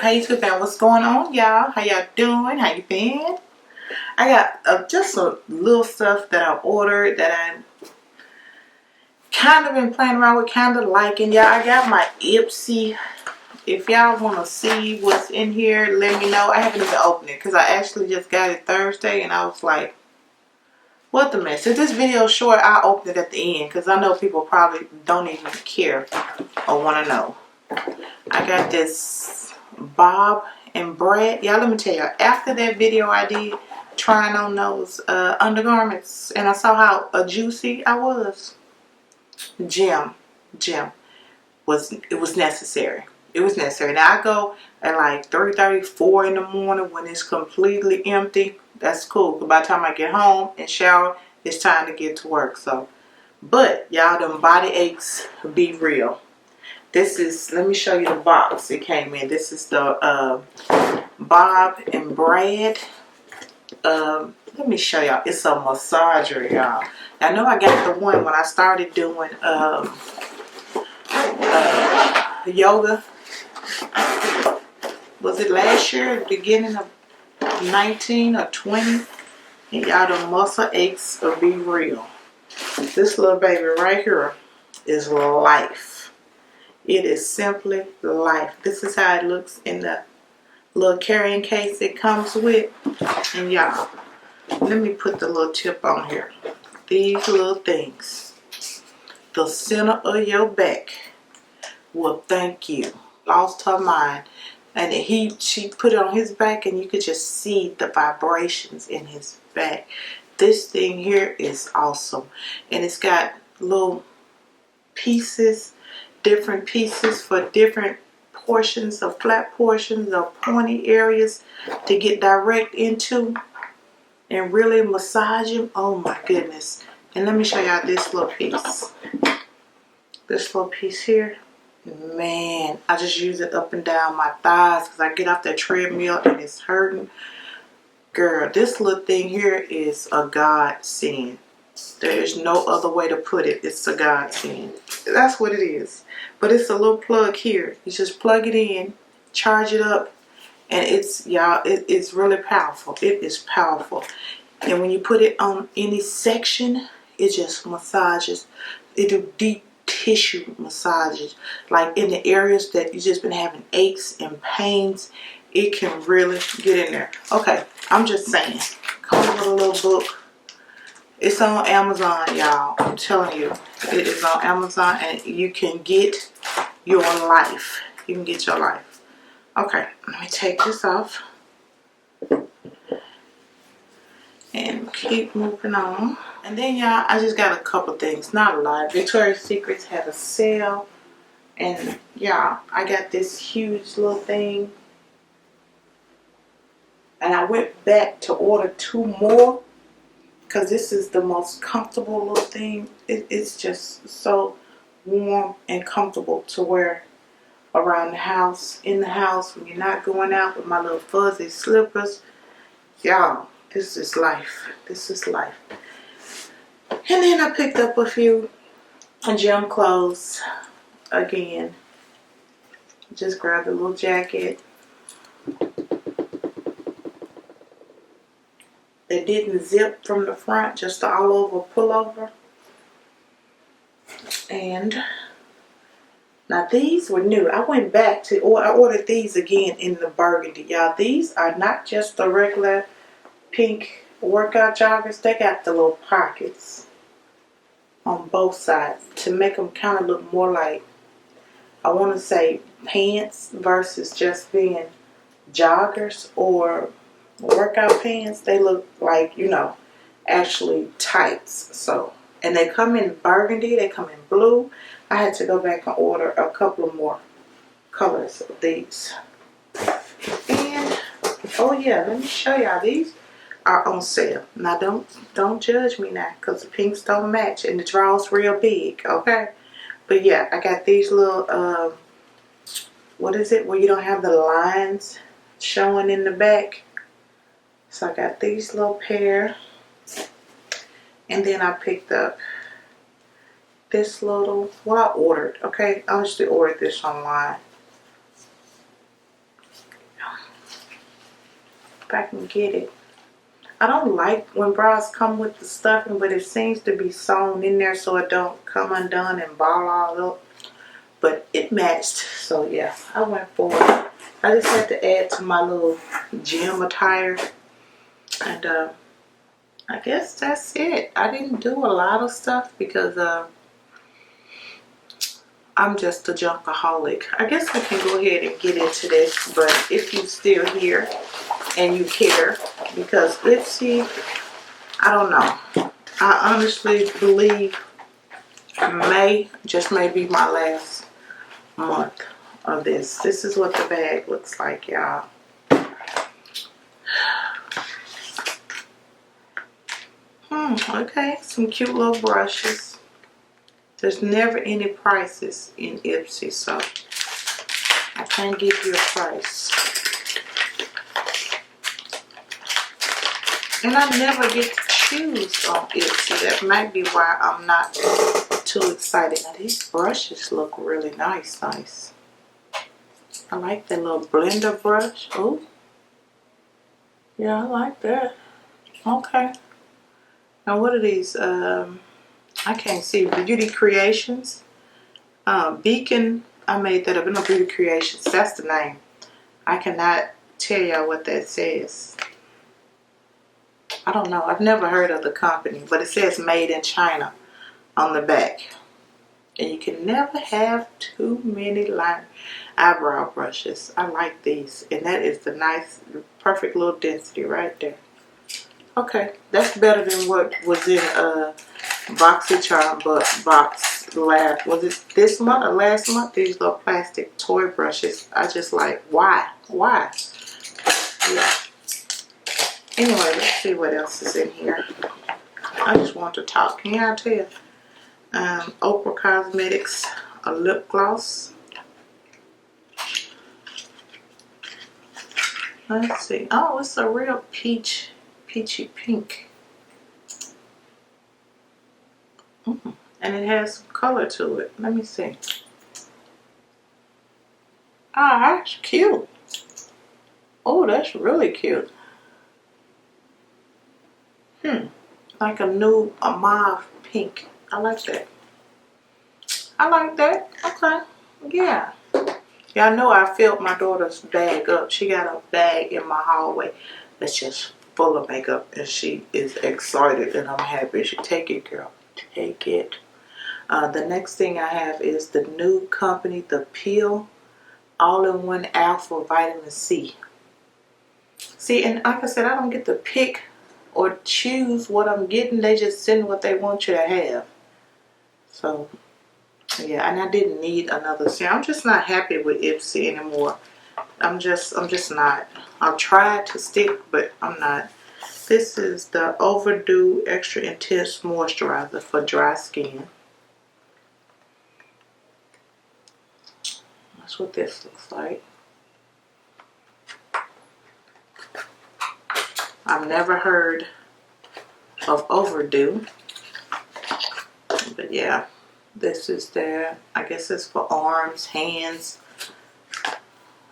Hey YouTube fam, what's going on, y'all? How y'all doing? How you been? I got just some little stuff that I ordered that I kind of been playing around with, kind of liking. Y'all, I got my IPSY. If y'all want to see what's in here, let me know. I haven't even opened it because I actually just got it Thursday and I was like, what the mess? If this video is short, I'll open it at the end because I know people probably don't even care or want to know. I got this BOB&BRAD. Y'all, let me tell you, after that video I did trying on those undergarments and I saw how juicy I was, gym was necessary. It was necessary. Now I go at like 3:30, 4 in the morning when it's completely empty. That's cool. By the time I get home and shower, it's time to get to work. So, but y'all, them body aches be real. This is, let me show you the box it came in. This is the BOB&BRAD. Let me show y'all. It's a massager, y'all. I know I got the one when I started doing yoga. Was it last year, beginning of 19 or 20? And y'all, the muscle aches will be real. This little baby right here is life. It is simply life. This is how it looks in the little carrying case it comes with. And y'all, let me put the little tip on here. These little things, the center of your back will thank you. Lost her mind. And she put it on his back and you could just see the vibrations in his back. This thing here is awesome. And it's got little pieces, different pieces for different portions of flat portions or pointy areas to get direct into and really massage them. Oh my goodness. And let me show y'all this little piece. This little piece here. Man, I just use it up and down my thighs because I get off that treadmill and it's hurting. Girl, this little thing here is a godsend. There is no other way to put it. It's a godsend. That's what it is. But it's a little plug here. You just plug it in, charge it up, and it's, y'all, it's really powerful. It is powerful. And when you put it on any section, it just massages. It do deep tissue massages, like in the areas that you just been having aches and pains. It can really get in there. Okay, I'm just saying, come with a little book. It's on Amazon, y'all. I'm telling you, it is on Amazon, and you can get your life. You can get your life. Okay, let me take this off and keep moving on. And then, y'all, I just got a couple things, not a lot. Victoria's Secrets had a sale, and y'all, I got this huge little thing, and I went back to order 2 more because this is the most comfortable little thing. It's just so warm and comfortable to wear around the house, in the house, when you're not going out with my little fuzzy slippers. Y'all, this is life. This is life. And then I picked up a few gym clothes again. Just grabbed a little jacket. It didn't zip from the front, just all over pullover. And now these were new. I went back to, or I ordered these again in the burgundy. Y'all, these are not just the regular pink workout joggers. They got the little pockets on both sides to make them kind of look more like, I want to say, pants versus just being joggers or workout pants. They look like, you know, actually tights. So, and they come in burgundy, they come in blue. I had to go back and order a couple of more colors of these. And oh yeah, let me show y'all, these are on sale. Now don't judge me now, because the pinks don't match and the draw's real big, okay? But yeah, I got these little what is it, where you don't have the lines showing in the back. So I got these little pair. And then I picked up this little, what I ordered, okay? I actually ordered this online. if I can get it. I don't like when bras come with the stuffing, but it seems to be sewn in there so it don't come undone and ball all up. But it matched, so yeah, I went for it. I just had to add to my little gym attire, and I guess that's it. I didn't do a lot of stuff because I'm just a junkaholic. I guess we can go ahead and get into this, but if you're still here and you care, because IPSY, I don't know. I honestly believe May just may be my last month of this. This is what the bag looks like, y'all. Okay, some cute little brushes. There's never any prices in IPSY, so I can't give you a price. And I never get to choose on IPSY. That might be why I'm not too excited. Now these brushes look really nice. I like that little blender brush. Oh, yeah, I like that. Okay. Now what are these? I can't see. Beauty Creations. Beacon. I made that up. No, Beauty Creations. That's the name. I cannot tell y'all what that says. I don't know. I've never heard of the company, but it says made in China on the back. And you can never have too many eyebrow brushes. I like these. And that is the nice, perfect little density right there. Okay, that's better than what was in BoxyCharm, but was it this month or last month? These little plastic toy brushes. I just like, why? Yeah. Anyway, let's see what else is in here. I just want to talk. Can y'all tell? Oprah Cosmetics, a lip gloss. Let's see. Oh, it's a real peachy pink. And it has some color to it. Let me see. Ah, that's cute. Oh, that's really cute. Like a mauve pink. I like that. Okay. Yeah. Y'all know I filled my daughter's bag up. She got a bag in my hallway that's just full of makeup, and she is excited, and I'm happy. She take it, girl. Take it. The next thing I have is the new company, the Peel All-in-One Alpha Vitamin C. See, and like I said, I don't get to pick or choose what I'm getting. They just send what they want you to have. So, yeah, and I didn't need another serum. I'm just not happy with IPSY anymore. I'm just not. I've tried to stick, but I'm not. This is the Overdue Extra Intense Moisturizer for dry skin. That's what this looks like. I've never heard of Overdue, but yeah, this is there. I guess it's for arms, hands.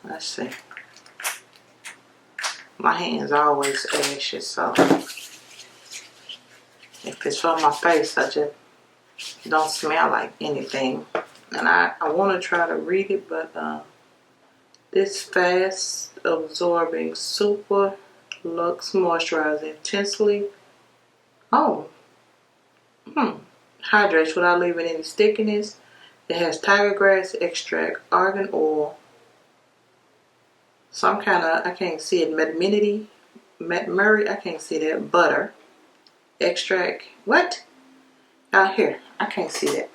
Let's see. My hands are always ashy, so if it's on my face, I just don't smell like anything. And I want to try to read it, but this fast absorbing super Luxe Moisturizer intensely hydrates without leaving any stickiness. It has tiger grass extract, argan oil, some kind of, I can't see it, Murray, I can't see that, butter extract. What? Out here, I can't see that.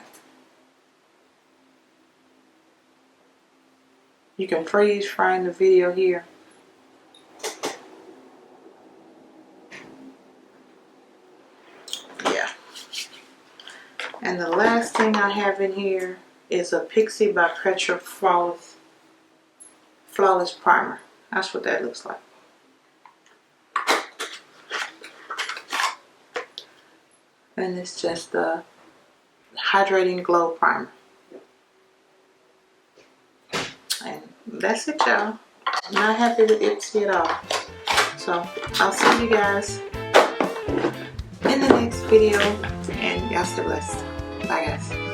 You can freeze frame the video here. And the last thing I have in here is a IPSY by Petra Flawless Primer. That's what that looks like. And it's just a hydrating glow primer. And that's it, y'all. I'm not happy with IPSY at all. So I'll see you guys in the next video, and y'all stay blessed. Bye guys.